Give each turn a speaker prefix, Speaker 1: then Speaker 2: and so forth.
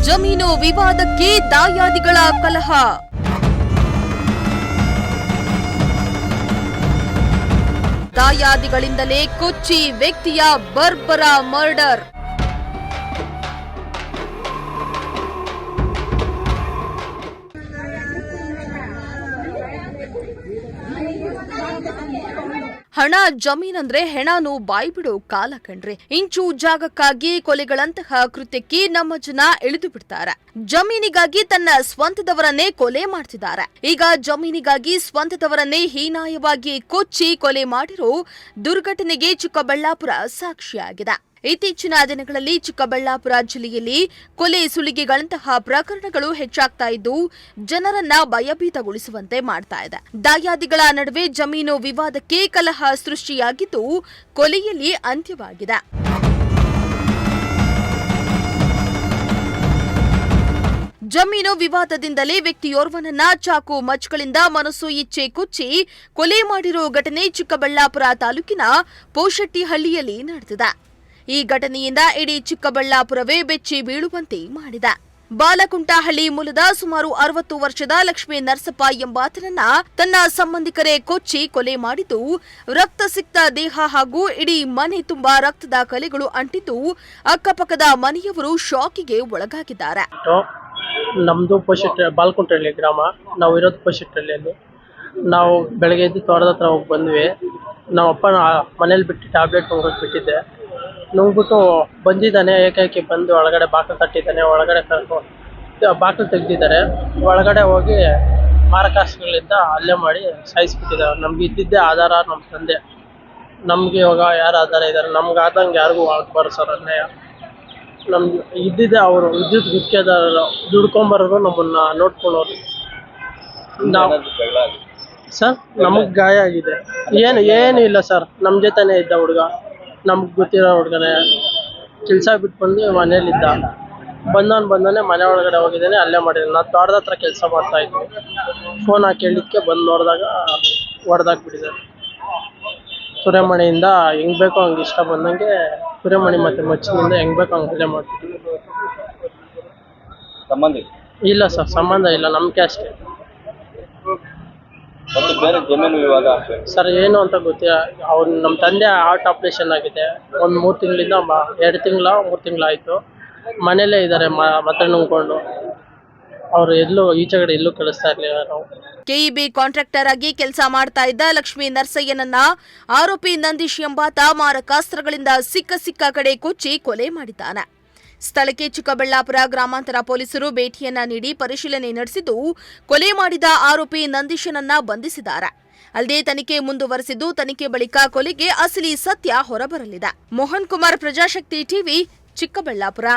Speaker 1: ಜಮೀನು ವಿವಾದಕ್ಕೆ ದಾಯಾದಿಗಳ ಕಲಹ. ದಾಯಾದಿಗಳಿಂದಲೇ ಕೊಚ್ಚಿ ವ್ಯಕ್ತಿಯ ಬರ್ಬರ ಮರ್ಡರ್. ಹಣ ಜಮೀನಂದ್ರೆ ಹೆಣನು ಬಾಯಿ ಬಿಡೋ ಕಾಲ ಕಣ್ರಿ. ಇಂಚು ಜಾಗಕ್ಕಾಗಿ ಕೊಲೆಗಳಂತಹ ಕೃತ್ಯಕ್ಕೆ ನಮ್ಮ ಜನ ಇಳಿದು ಬಿಡ್ತಾರೆ. ಜಮೀನಿಗಾಗಿ ತನ್ನ ಸ್ವಂತದವರನ್ನೇ ಕೊಲೆ ಮಾಡ್ತಿದ್ದಾರೆ. ಈಗ ಜಮೀನಿಗಾಗಿ ಸ್ವಂತದವರನ್ನೇ ಹೀನಾಯವಾಗಿ ಕೊಚ್ಚಿ ಕೊಲೆ ಮಾಡಿರೋ ದುರ್ಘಟನೆಗೆ ಚಿಕ್ಕಬಳ್ಳಾಪುರ ಸಾಕ್ಷಿಯಾಗಿದೆ. ಇತ್ತೀಚಿನ ದಿನಗಳಲ್ಲಿ ಚಿಕ್ಕಬಳ್ಳಾಪುರ ಜಿಲ್ಲೆಯಲ್ಲಿ ಕೊಲೆ ಸುಲಿಗೆಗಳಂತಹ ಪ್ರಕರಣಗಳು ಹೆಚ್ಚಾಗ್ತಾ ಇದ್ದು ಜನರನ್ನ ಭಯಭೀತಗೊಳಿಸುವಂತೆ ಮಾಡ್ತಾ ಇದೆ. ದಾಯಾದಿಗಳ ನಡುವೆ ಜಮೀನು ವಿವಾದಕ್ಕೆ ಕಲಹ ಸೃಷ್ಟಿಯಾಗಿದ್ದು ಕೊಲೆಯಲ್ಲಿ ಅಂತ್ಯವಾಗಿದೆ. ಜಮೀನು ವಿವಾದದಿಂದಲೇ ವ್ಯಕ್ತಿಯೋರ್ವನನ್ನ ಚಾಕು ಮಚ್ಚಗಳಿಂದ ಮನಸ್ಸು ಇಚ್ಛೆ ಕುಚ್ಚಿ ಕೊಲೆ ಮಾಡಿರೋ ಘಟನೆ ಚಿಕ್ಕಬಳ್ಳಾಪುರ ತಾಲೂಕಿನ ಪೋಶೆಟ್ಟಿಹಳ್ಳಿಯಲ್ಲಿ ನಡೆದಿದೆ. ಈ ಘಟನೆಯಿಂದ ಇಡೀ ಚಿಕ್ಕಬಳ್ಳಾಪುರವೇ ಬೆಚ್ಚಿ ಬೀಳುವಂತೆ ಮಾಡಿದೆ. ಬಾಲಕುಂಟಹಳ್ಳಿ ಮೂಲದ ಸುಮಾರು 60 ವರ್ಷದ ಲಕ್ಷ್ಮೀ ನರಸಪ್ಪ ಎಂಬಾತನನ್ನ ತನ್ನ ಸಂಬಂಧಿಕರೇ ಕೊಚ್ಚಿ ಕೊಲೆ ಮಾಡಿದ್ದು, ರಕ್ತ ಸಿಕ್ತ ದೇಹ ಹಾಗೂ ಇಡೀ ಮನೆ ತುಂಬಾ ರಕ್ತದ ಕಲೆಗಳು ಅಂಟಿದ್ದು ಅಕ್ಕಪಕ್ಕದ ಮನೆಯವರು ಶಾಕಿಗೆ ಒಳಗಾಗಿದ್ದಾರೆ.
Speaker 2: ನಮ್ದು ಬಾಲಕುಂಟಹಳ್ಳಿ ಗ್ರಾಮ, ನಾವು ಇರೋದು ಪೋಶೆಟ್ಟಿಹಳ್ಳಿಯಲ್ಲಿ. ನಾವು ಬೆಳಗ್ಗೆ ಎದ್ದು ತೋಟದ ಹತ್ರ ಹೋಗಿ ಬಂದ್ವಿ. ನಮ್ಮಪ್ಪ ಮನೇಲಿ ಬಿಟ್ಟು ಟ್ಯಾಬ್ಲೆಟ್ ನುಂಗೋಕೆ ಬಿಟ್ಟಿದ್ದೆ. ನುಂಗ್ಬಿಟ್ಟು ಬಂದಿದ್ದಾನೆ, ಏಕಾಏಕಿ ಬಂದು ಒಳಗಡೆ ಬಾಗಿಲು ತಟ್ಟಿದ್ದಾನೆ. ಒಳಗಡೆ ಬಾಗಿಲು ತೆಗ್ದಿದ್ದಾರೆ. ಒಳಗಡೆ ಹೋಗಿ ಮಾರಕಾಸ್ತ್ರಗಳಿಂದ ಹಲ್ಲೆ ಮಾಡಿ ಸಾಯಿಸ್ಬಿಟ್ಟಿದ್ದಾರೆ. ನಮ್ಗೆ ಇದ್ದಿದ್ದೇ ಆಧಾರ ನಮ್ಮ ತಂದೆ. ನಮ್ಗೆ ಇವಾಗ ಯಾರು ಆಧಾರ ಇದ್ದಾರೆ? ನಮ್ಗೆ ಆದಂಗೆ ಯಾರಿಗೂ ಆಗ್ಬಾರ್ದು ಸರ್ ಅನ್ಯಾಯ. ನಮ್ಗೆ ಇದ್ದಿದ್ದೆ ಅವರು ವಿದ್ಯುತ್ ಗುತ್ತಿಗೆದಾರರು ದುಡ್ಕೊಂಬರೋರು ನಮ್ಮನ್ನ ನೋಡ್ಕೊಳ್ಳೋರು. ನಾವು ಸರ್ ನಮಗೆ ಗಾಯ ಆಗಿದೆ. ಏನು ಇಲ್ಲ ಸರ್, ನಮ್ಮ ಜೊತೆನೇ ಇದ್ದ ಹುಡುಗ, ನಮ್ಗೆ ಗೊತ್ತಿರೋ ಹುಡುಗನೇ. ಕೆಲಸ ಬಿಟ್ಟು ಬಂದು ಮನೇಲಿದ್ದ. ಬಂದವನೇ ಮನೆ ಒಳಗಡೆ ಹೋಗಿದ್ದಾನೆ, ಅಲ್ಲೇ ಮಾಡಿದ್ದಾನೆ. ನಾನು ತೋಟದ ಹತ್ರ ಕೆಲಸ ಮಾಡ್ತಾ ಇದ್ವಿ. ಫೋನ್ ಹಾಕಿ ಹೇಳಿದ್ಕೆ ಬಂದು ನೋಡಿದಾಗ ಹೊಡೆದಾಕ್ಬಿಟ್ಟಿದ್ದಾರೆ. ಸುರೇಮಣಿಯಿಂದ ಹೆಂಗೆ ಬೇಕೋ ಹಂಗೆ ಇಷ್ಟ ಬಂದಂಗೆ ಸುರೇಮಣಿ ಮತ್ತು ಮಚ್ಚಿನಿಂದ ಹೆಂಗೆ ಬೇಕೋ ಹಂಗೆ ಹಲ್ಲೆ ಮಾಡ್ತಿದ್ವಿ.
Speaker 3: ಸಂಬಂಧ
Speaker 2: ಇಲ್ಲ ಸರ್, ಸಂಬಂಧ ಇಲ್ಲ, ನಮ್ಮ ಅಷ್ಟೇ
Speaker 3: ಬೇರೆ ಜಮೀನು ವಿವಾದ
Speaker 2: ಸರ್. ಏನು ಅಂತ ಗೊತ್ತಿಲ್ಲ. ಅವ್ರು ನಮ್ಮ ತಂದೆ ಹಾರ್ಟ್ ಆಪ್ರೇಷನ್ ಆಗಿದೆ. ಒಂದು 3 ತಿಂಗಳಿಂದ 2 ತಿಂಗಳ 3 ತಿಂಗಳಾಯಿತು. ಮನೇಲೇ ಇದ್ದಾರೆ, ಮತ್ತೆ ನುಂಗ್ಕೊಂಡು. ಅವರು ಎಲ್ಲೂ ಈಚೆಗಡೆ ಎಲ್ಲೂ ಕಳಿಸ್ತಾ ಇರಲಿಲ್ಲ. ನಾವು
Speaker 1: ಕೆಇಬಿ ಕಾಂಟ್ರಾಕ್ಟರ್ ಆಗಿ ಕೆಲಸ ಮಾಡ್ತಾ ಇದ್ದ ಲಕ್ಷ್ಮೀ ನರಸಯ್ಯನನ್ನ ಆರೋಪಿ ನಂದೀಶ್ ಎಂಬಾತ ಮಾರಕಾಸ್ತ್ರಗಳಿಂದ ಸಿಕ್ಕ ಕಡೆ ಕೊಚ್ಚಿ ಕೊಲೆ ಮಾಡಿದ್ದಾನೆ. ಸ್ಥಳಕ್ಕೆ ಚಿಕ್ಕಬಳ್ಳಾಪುರ ಗ್ರಾಮಾಂತರ ಪೊಲೀಸರು ಭೇಟಿಯನ್ನ ನೀಡಿ ಪರಿಶೀಲನೆ ನಡೆಸಿದ್ದು ಕೊಲೆ ಮಾಡಿದ ಆರೋಪಿ ನಂದೀಶನನ್ನ ಬಂಧಿಸಿದ್ದಾರೆ. ಅಲ್ಲದೆ ತನಿಖೆ ಮುಂದುವರೆಸಿದ್ದು ತನಿಖೆ ಬಳಿಕ ಕೊಲೆಗೆ ಅಸಲಿ ಸತ್ಯ ಹೊರಬರಲಿದೆ. ಮೋಹನ್ ಕುಮಾರ್, ಪ್ರಜಾಶಕ್ತಿ ಟಿವಿ, ಚಿಕ್ಕಬಳ್ಳಾಪುರ.